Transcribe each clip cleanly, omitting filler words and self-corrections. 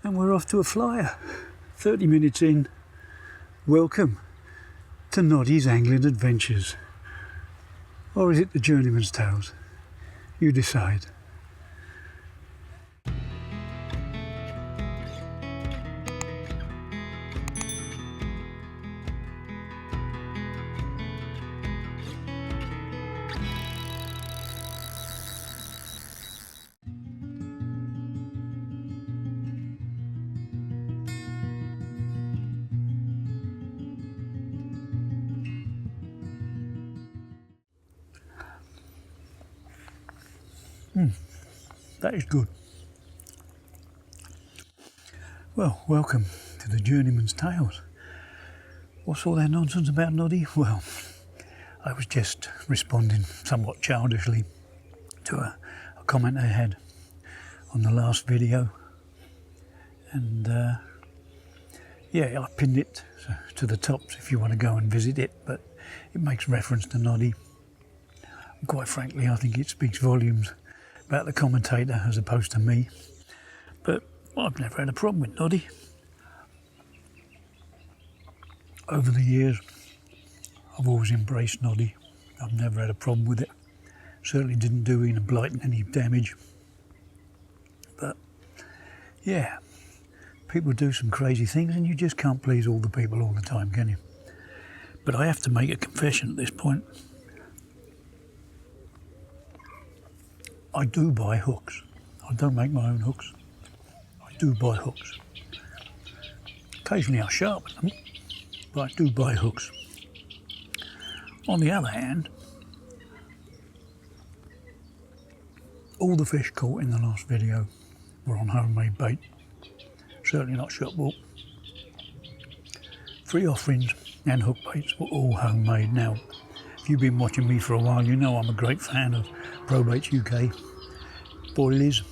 And we're off to a flyer. 30 minutes in. Welcome to Noddy's Angling Adventures. Or is it the Journeyman's Tales? You decide. That is good. Well, welcome to the Journeyman's Tales. What's all that nonsense about Noddy? Well, I was just responding somewhat childishly to a comment I had on the last video. And yeah, I pinned it to the top if you want to go and visit it, but it makes reference to Noddy. And quite frankly, I think it speaks volumes about the commentator as opposed to me, but I've never had a problem with Noddy. Over the years, I've always embraced Noddy. I've never had a problem with it. Certainly didn't do Ian Blighton any damage. But yeah, people do some crazy things and you just can't please all the people all the time, can you? But I have to make a confession at this point. I do buy hooks. I don't make my own hooks. I do buy hooks. Occasionally I sharpen them, but I do buy hooks. On the other hand, all the fish caught in the last video were on homemade bait. Certainly not shot bought. Free offerings and hook baits were all homemade. Now, if you've been watching me for a while, you know I'm a great fan of Pro Baits UK boilies,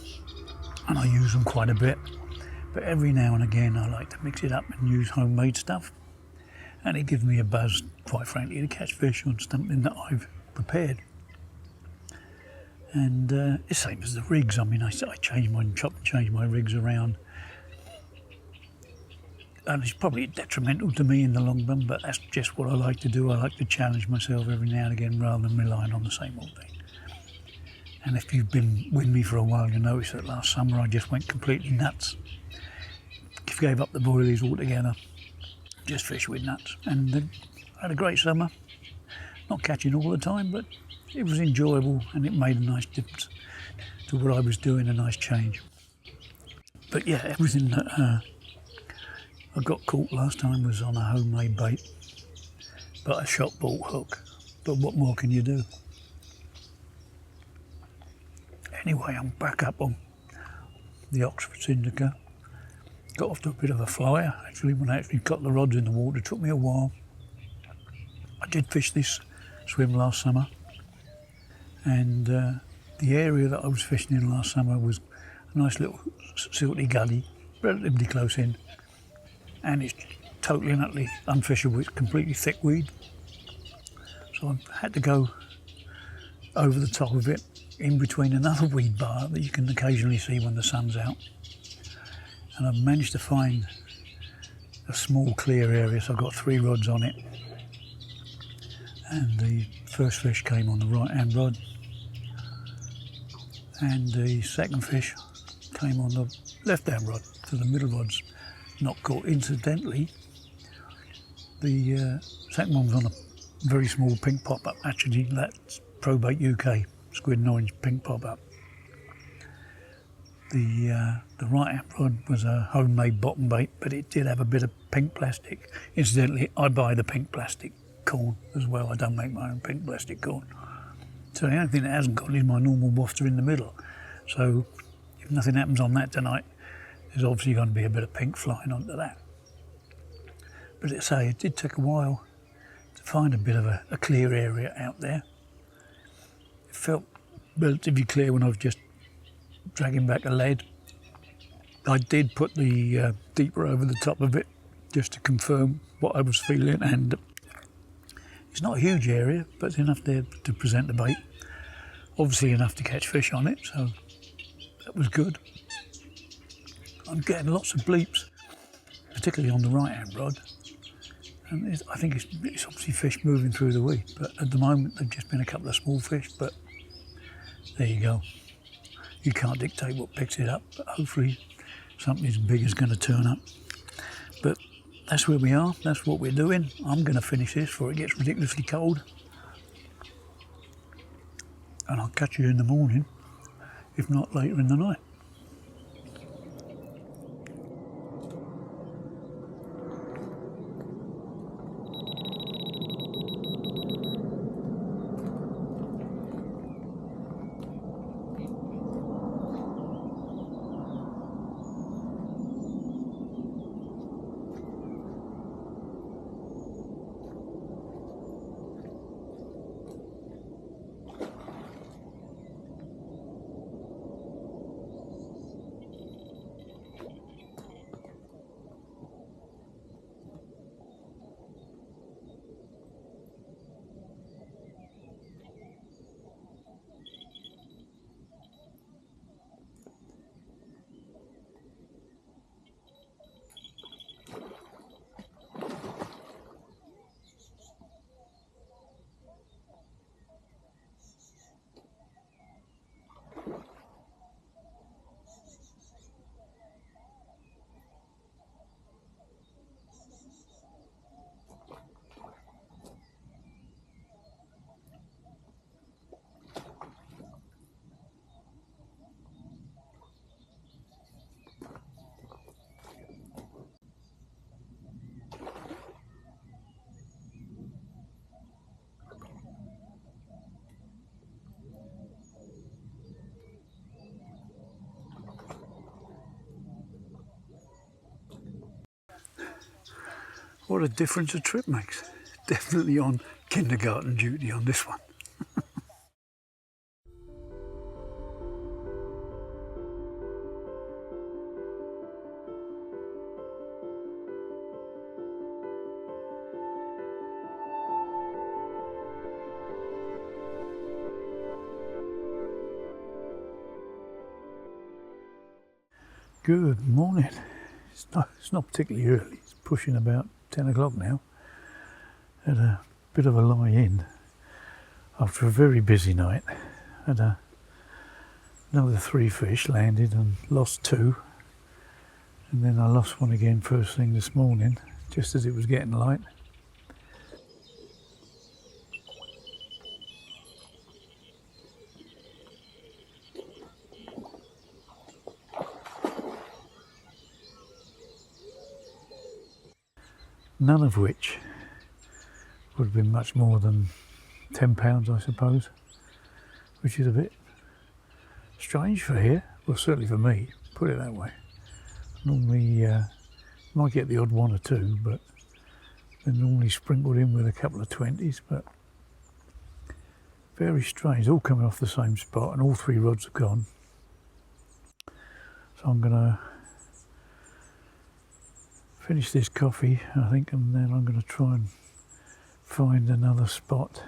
and I use them quite a bit, but every now and again I like to mix it up and use homemade stuff, and it gives me a buzz, quite frankly, to catch fish on something that I've prepared. And it's the same as the rigs. I mean, I chop and change my rigs around, and it's probably detrimental to me in the long run, but that's just what I like to do. I like to challenge myself every now and again rather than relying on the same old thing. And if you've been with me for a while, you'll notice that last summer I just went completely nuts. Gave up the boilies altogether, just fish with nuts. And I had a great summer. Not catching all the time, but it was enjoyable and it made a nice difference to what I was doing, a nice change. But yeah, everything that I got caught last time was on a homemade bait, but a shop bought hook. But what more can you do? Anyway, I'm back up on the Oxford Syndicate. Got off to a bit of a flyer, actually, when I actually got the rods in the water. It took me a while. I did fish this swim last summer, and the area that I was fishing in last summer was a nice little silty gully, relatively close in, and it's totally and utterly unfishable. It's completely thick weed, so I had to go over the top of it, in between another weed bar that you can occasionally see when the sun's out. And I've managed to find a small clear area, so I've got 3 rods on it. And the first fish came on the right hand rod, and the second fish came on the left hand rod, so the middle rod's not caught. Incidentally, the second one was on a very small pink pop-up. Actually, that's Pro Bait UK, squid and orange pink pop-up. The right hand rod was a homemade bottom bait, but it did have a bit of pink plastic. Incidentally, I buy the pink plastic corn as well. I don't make my own pink plastic corn. So the only thing that hasn't got is my normal wafter in the middle. So if nothing happens on that tonight, there's obviously going to be a bit of pink flying onto that. But as I say, it did take a while to find a bit of a clear area out there. It felt relatively clear when I was just dragging back a lead. I did put the deeper over the top of it just to confirm what I was feeling, and it's not a huge area, but it's enough there to present the bait. Obviously enough to catch fish on it, so that was good. I'm getting lots of bleeps, particularly on the right hand rod. And I think it's obviously fish moving through the weed, but at the moment they've just been a couple of small fish, but there you go. You can't dictate what picks it up, but hopefully something as big is going to turn up. But that's where we are, that's what we're doing. I'm going to finish this before it gets ridiculously cold. And I'll catch you in the morning, if not later in the night. What a difference a trip makes. Definitely on kindergarten duty on this one. Good morning. It's not particularly early. It's pushing about 10 o'clock now. Had a bit of a lie in after a very busy night. Had another 3 fish landed and lost 2. And then I lost one again first thing this morning, just as it was getting light. None of which would have been much more than £10, I suppose, which is a bit strange for here. Well, certainly for me, put it that way. Normally, you might get the odd 1 or 2, but they're normally sprinkled in with a couple of 20s, but very strange. All coming off the same spot, and all 3 rods have gone. So I'm going to finish this coffee, I think, and then I'm going to try and find another spot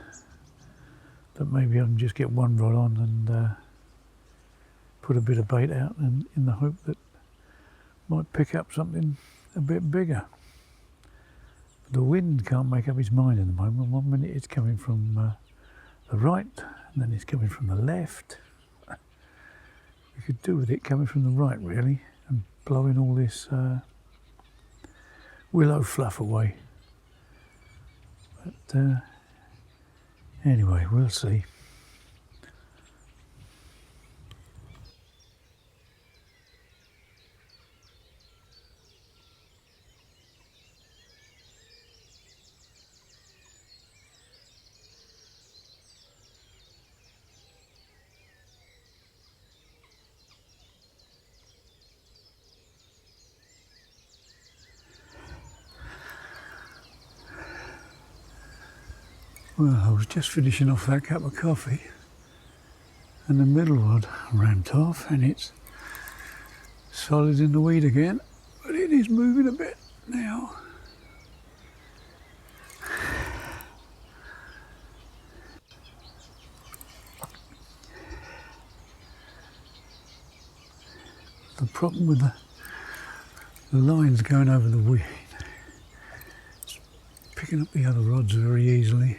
that maybe I can just get 1 rod on and put a bit of bait out, and in the hope that might pick up something a bit bigger. But the wind can't make up its mind at the moment. 1 minute it's coming from the right, and then it's coming from the left. You could do with it coming from the right, really, and blowing all this willow fluff away. But anyway, we'll see. Well, I was just finishing off that cup of coffee and the middle rod ramped off, and it's solid in the weed again, but it is moving a bit now. The problem with the The line's going over the weed. It's picking up the other rods very easily.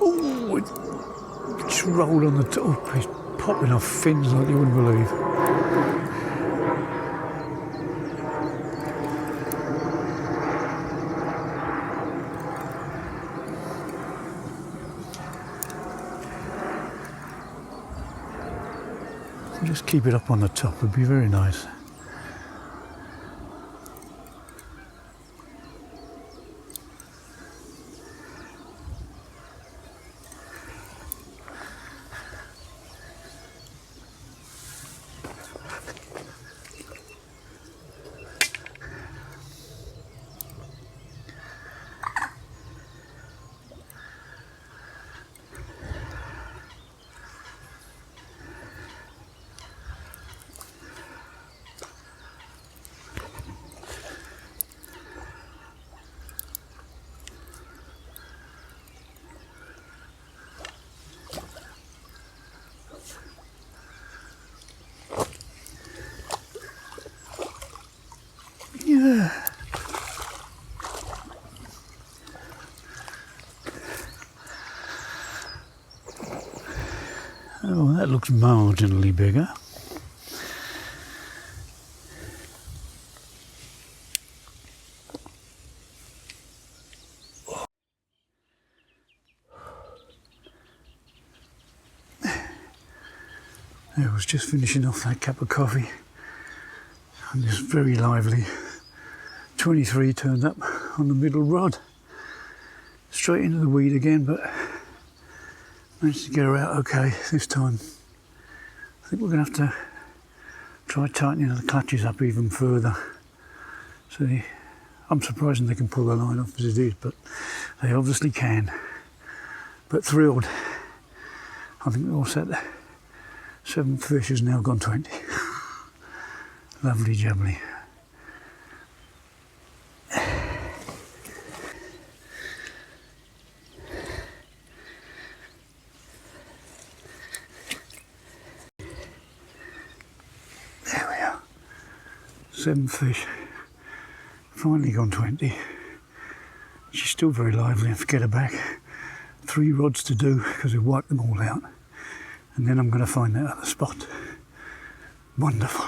Oh, it just rolled on the top. It's popping off fins like you wouldn't believe. Just keep it up on the top, it'd be very nice. Yeah. Oh, that looks marginally bigger. I was just finishing off that cup of coffee and this very lively 23 turned up on the middle rod, straight into the weed again, but managed to get her out okay this time. I think we're going to have to try tightening the clutches up even further. See, I'm surprised they can pull the line off as it is, but they obviously can. But thrilled. I think we're all set. 7th fish has now gone 20. Lovely jubbly. There we are. 7th fish. Finally gone 20. She's still very lively, and forget her back. 3 rods to do because we've wiped them all out. And then I'm going to find that other spot. Wonderful.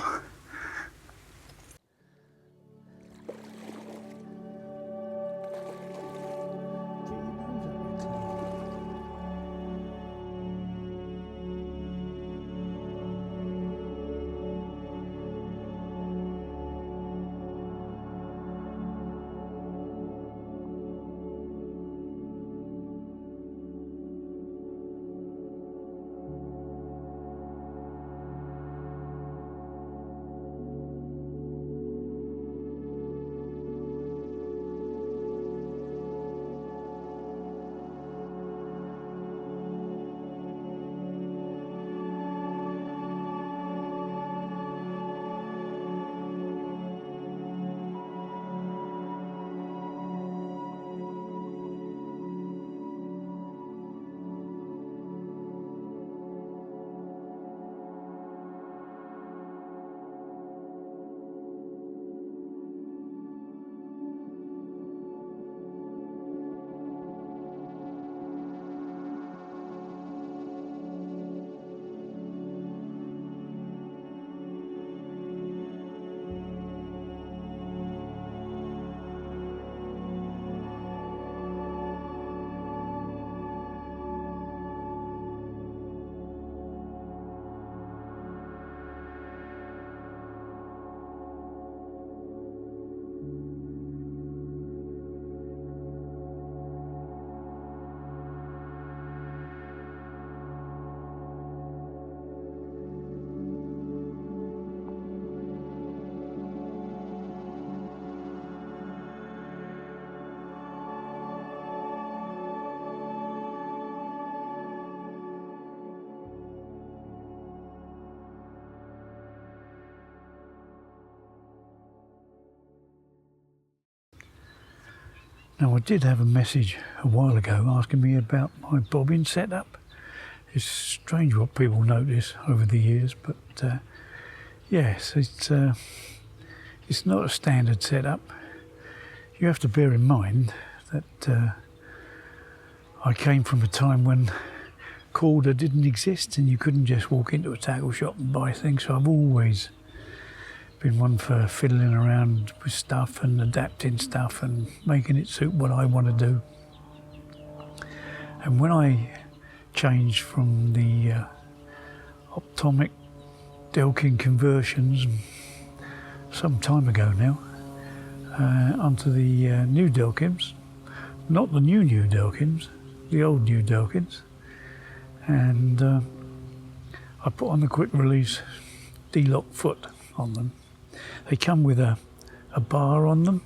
Now, I did have a message a while ago asking me about my bobbin setup. It's strange what people notice over the years, but yes, it's not a standard setup. You have to bear in mind that I came from a time when Corder didn't exist and you couldn't just walk into a tackle shop and buy things, so I've always been one for fiddling around with stuff and adapting stuff and making it suit what I want to do. And when I changed from the optomic Delkin conversions some time ago now onto the new Delkins, not the new Delkins, the old new Delkins, and I put on the quick release D-lock foot on them. They come with a bar on them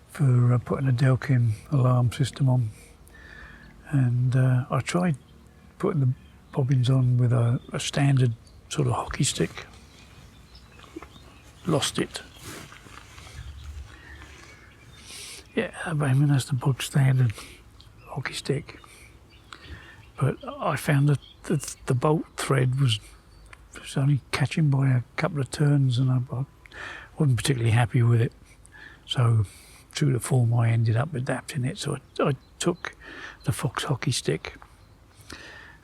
for putting a Delkin alarm system on, and I tried putting the bobbins on with a standard sort of hockey stick. Lost it. Yeah, I mean that's the bog standard hockey stick. But I found that the bolt thread was only catching by a couple of turns, and I wasn't particularly happy with it. So true to form, I ended up adapting it. So I took the Fox hockey stick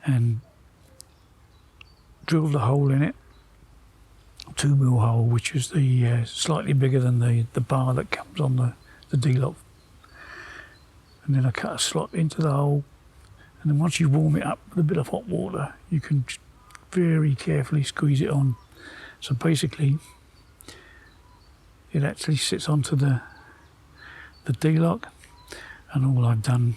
and drilled a hole in it, 2mm hole, which is the slightly bigger than the bar that comes on the D-lock. And then I cut a slot into the hole, and then once you warm it up with a bit of hot water, you can very carefully squeeze it on. So basically, it actually sits onto the D-lock, and all I've done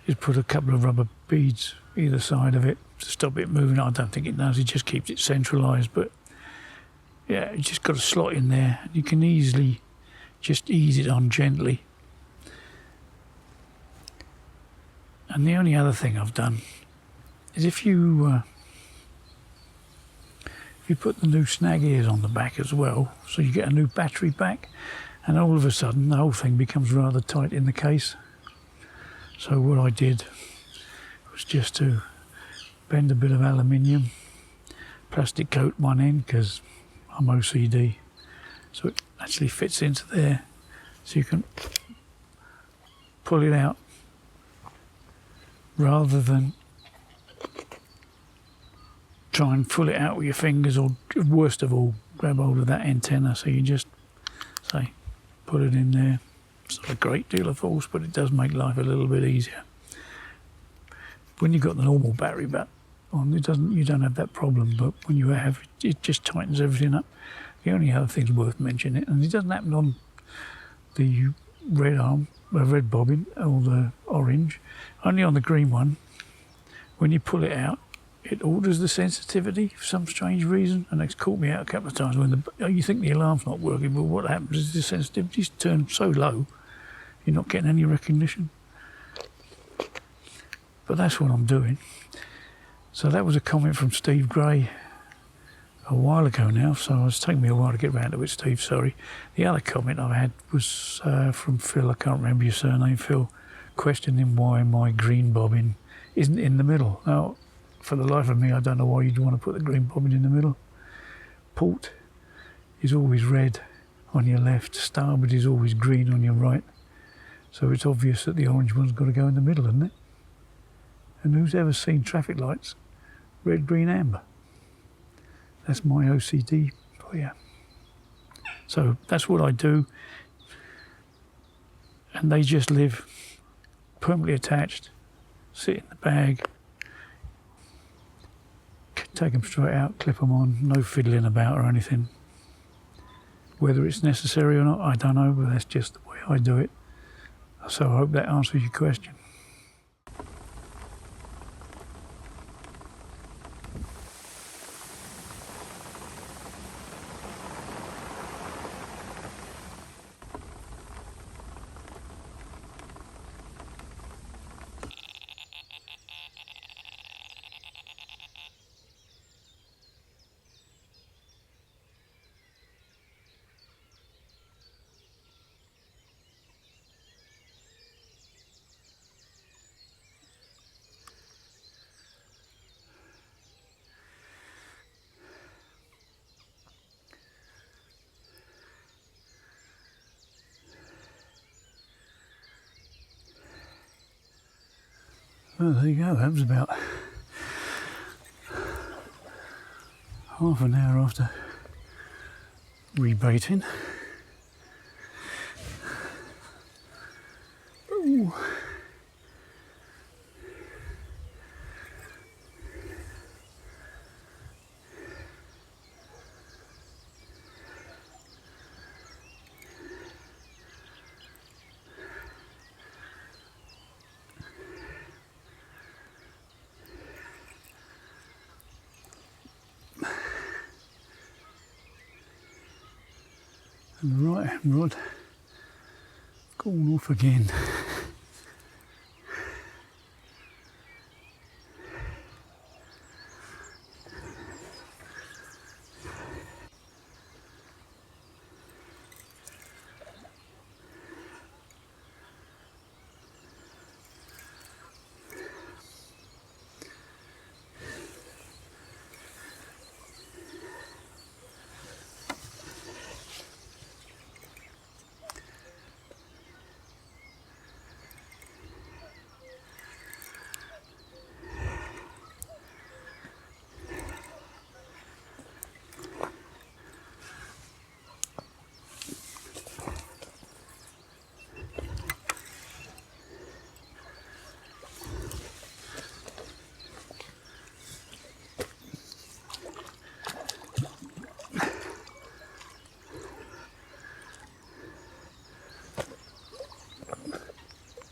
is put a couple of rubber beads either side of it to stop it moving. I don't think it does, it just keeps it centralised, but yeah, you just got a slot in there, and you can easily just ease it on gently. And the only other thing I've done is if you put the new snag ears on the back as well, so you get a new battery back, and all of a sudden the whole thing becomes rather tight in the case. So what I did was just to bend a bit of aluminium, plastic coat one end because I'm OCD, so it actually fits into there, so you can pull it out rather than try and pull it out with your fingers, or worst of all, grab hold of that antenna. So you just say, put it in there. It's not a great deal of force, but it does make life a little bit easier. When you've got the normal battery back on, you don't have that problem, but when you have, it just tightens everything up. The only other thing's worth mentioning, and it doesn't happen on the red bobbin or the orange, only on the green one. When you pull it out, it alters the sensitivity for some strange reason, and it's caught me out a couple of times when you think the alarm's not working, but what happens is the sensitivity's turned so low, you're not getting any recognition. But that's what I'm doing. So that was a comment from Steve Gray a while ago now, so it's taken me a while to get around to it, Steve, sorry. The other comment I had was from Phil, I can't remember your surname, Phil, questioning why my green bobbin isn't in the middle. Now, for the life of me, I don't know why you'd want to put the green bobbin in the middle. Port is always red on your left, starboard is always green on your right, so it's obvious that the orange one's got to go in the middle, isn't it? And who's ever seen traffic lights? Red, green, amber. That's my OCD for you. So that's what I do. And they just live permanently attached, sit in the bag, take them straight out, clip them on, no fiddling about or anything. Whether it's necessary or not, I don't know, but that's just the way I do it. So I hope that answers your question. Well, there you go. That was about half an hour after rebaiting. Ooh. And the right hand rod gone off again.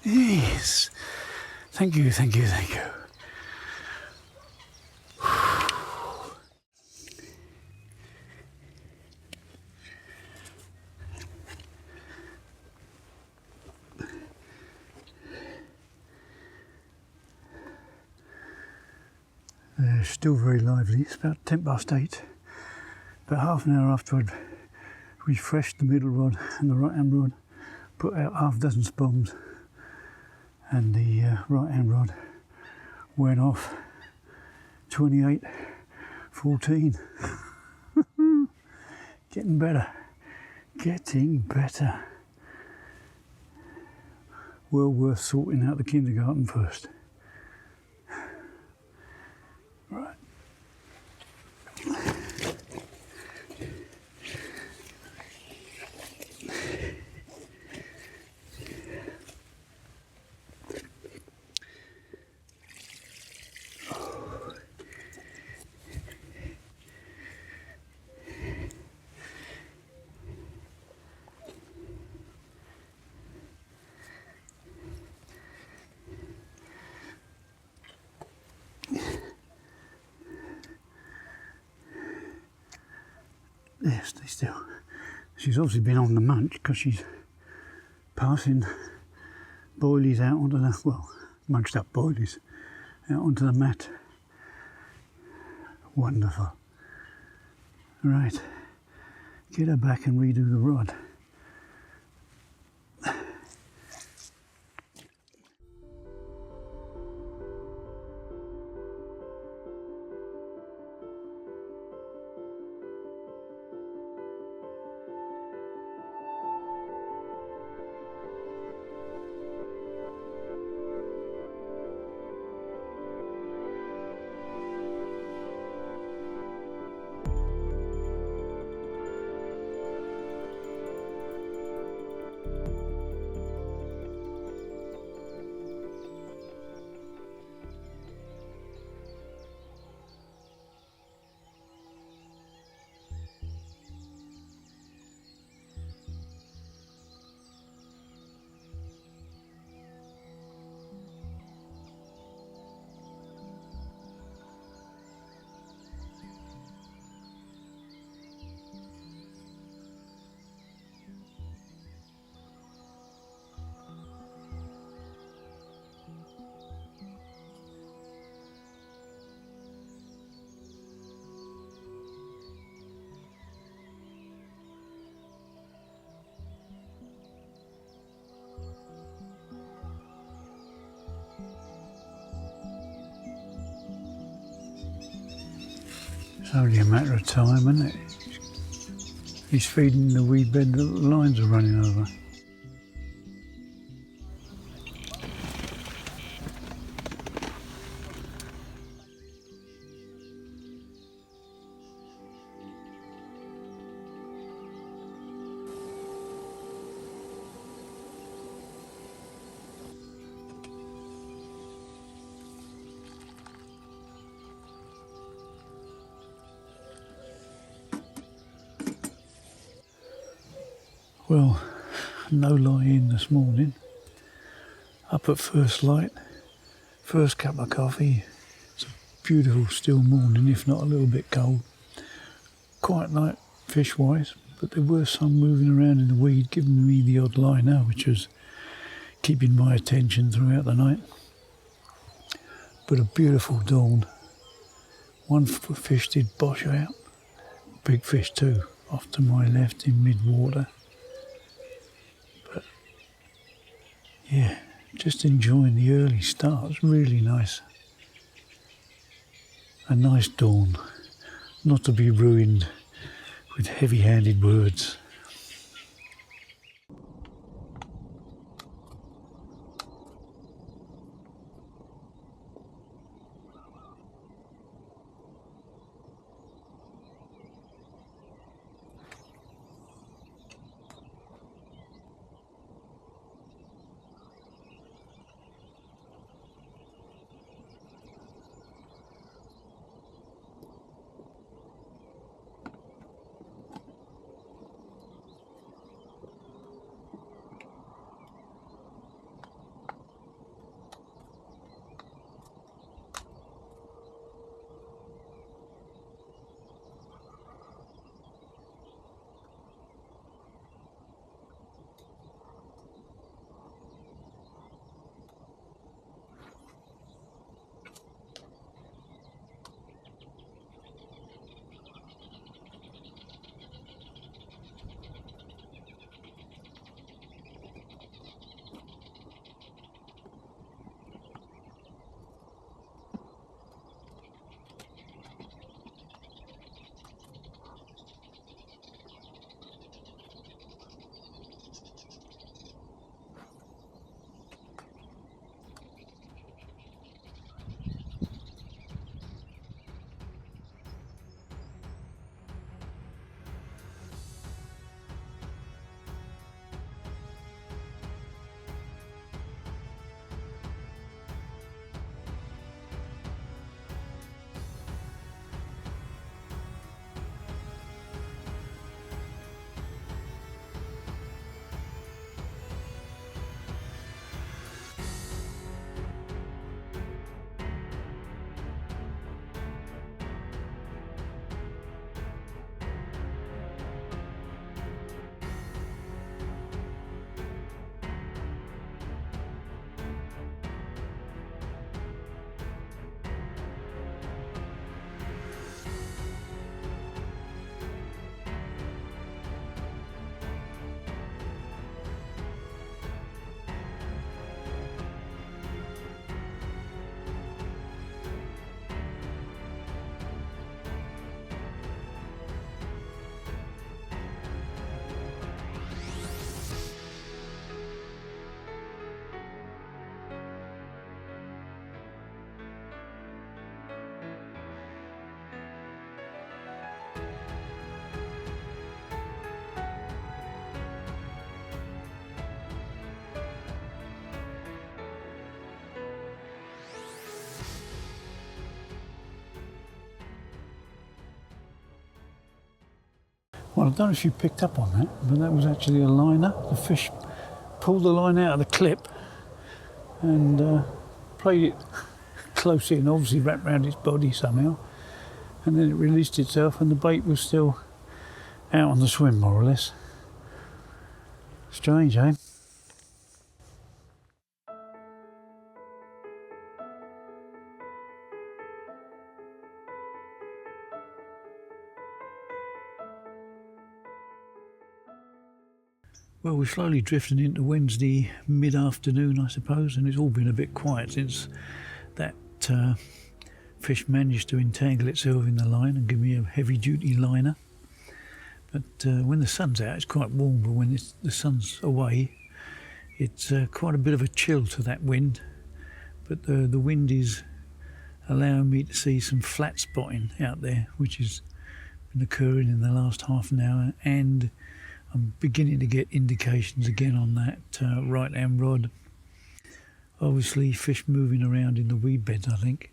Yes, thank you, thank you, thank you. They're still very lively. It's about 8:10. About half an hour after I'd refreshed the middle rod and the right hand rod, put out half a dozen bombs, and the right hand rod went off 28-14. Getting better, getting better. Well worth sorting out the kindergarten first. Right. There, stay still. She's obviously been on the munch because she's passing boilies out onto the, well, munched up boilies out onto the mat. Wonderful. Right, get her back and redo the rod. It's only a matter of time, isn't it? He's feeding the wee bed that the lines are running over. Well, no lie in this morning. Up at first light, first cup of coffee. It's a beautiful still morning, if not a little bit cold. Quiet night fish-wise, but there were some moving around in the weed, giving me the odd liner, which was keeping my attention throughout the night. But a beautiful dawn. One fish did bosh out, big fish too, off to my left in mid-water. But yeah, just enjoying the early start. It's really nice. A nice dawn, not to be ruined with heavy-handed words. Well, I don't know if you picked up on that, but that was actually a liner. The fish pulled the line out of the clip and played it close in, obviously wrapped around its body somehow, and then it released itself and the bait was still out on the swim, more or less. Strange, eh? Well, we're slowly drifting into Wednesday mid-afternoon, I suppose, and it's all been a bit quiet since that fish managed to entangle itself in the line and give me a heavy-duty liner. But when the sun's out, it's quite warm, but when the sun's away, it's quite a bit of a chill to that wind. But the wind is allowing me to see some flat spotting out there, which has been occurring in the last half an hour, and I'm beginning to get indications again on that right hand rod. Obviously fish moving around in the weed beds, I think,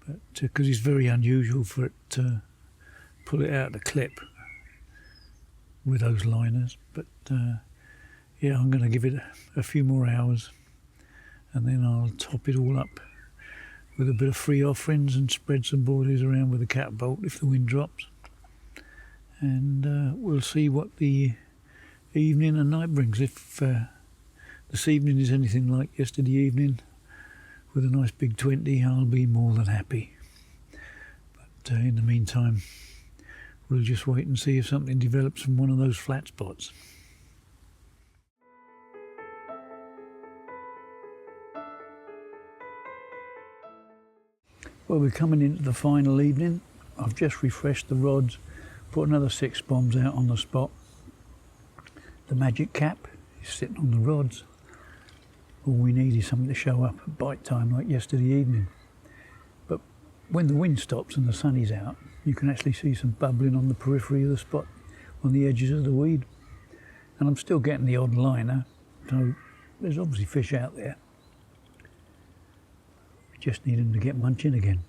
but because it's very unusual for it to pull it out of the clip with those liners, but yeah, I'm going to give it a few more hours and then I'll top it all up with a bit of free offerings and spread some boilies around with a catbolt if the wind drops, and we'll see what the evening and night brings. If this evening is anything like yesterday evening with a nice big 20, I'll be more than happy. But in the meantime, we'll just wait and see if something develops from one of those flat spots. Well, we're coming into the final evening. I've just refreshed the rods, put another 6 bombs out on the spot. The magic cap is sitting on the rods. All we need is something to show up at bite time like yesterday evening. But when the wind stops and the sun is out, you can actually see some bubbling on the periphery of the spot, on the edges of the weed. And I'm still getting the odd liner, so there's obviously fish out there. We just need them to get munching again.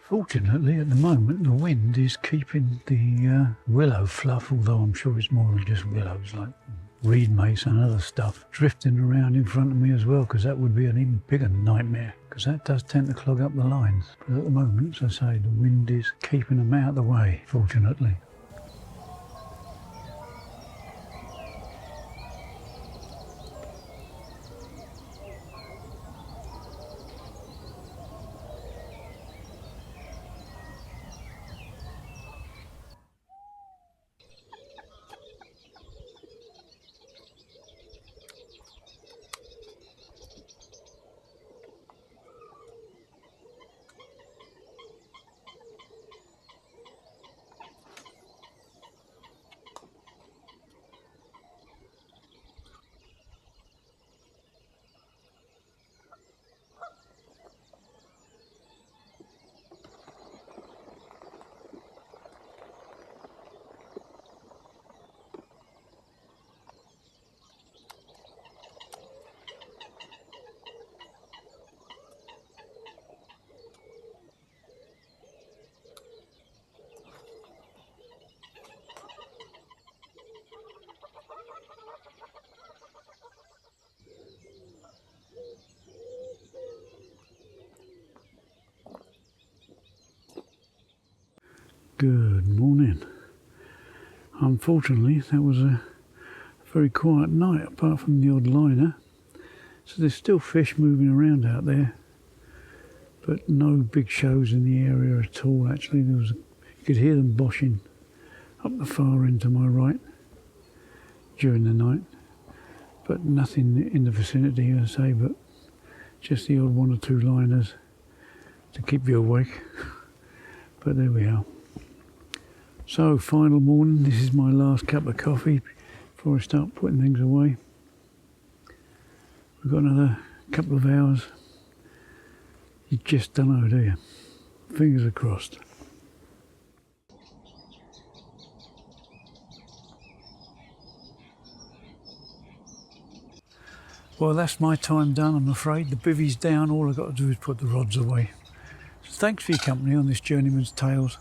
Fortunately, at the moment, the wind is keeping the willow fluff, although I'm sure it's more than just willows, like reed mace and other stuff, drifting around in front of me as well, because that would be an even bigger nightmare, because that does tend to clog up the lines. But at the moment, as I say, the wind is keeping them out of the way, fortunately. Good morning. Unfortunately, that was a very quiet night, apart from the odd liner. So there's still fish moving around out there, but no big shows in the area at all. Actually, you could hear them boshing up the far end to my right during the night, but nothing in the vicinity, as I say, but just the odd 1 or 2 liners to keep you awake. But there we are. So, final morning. This is my last cup of coffee before I start putting things away. We've got another couple of hours. You just don't know, do you? Fingers are crossed. Well, that's my time done, I'm afraid. The bivvy's down. All I've got to do is put the rods away. So thanks for your company on this Journeyman's Tales.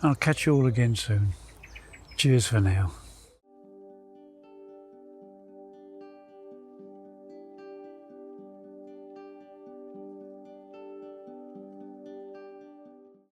I'll catch you all again soon. Cheers for now.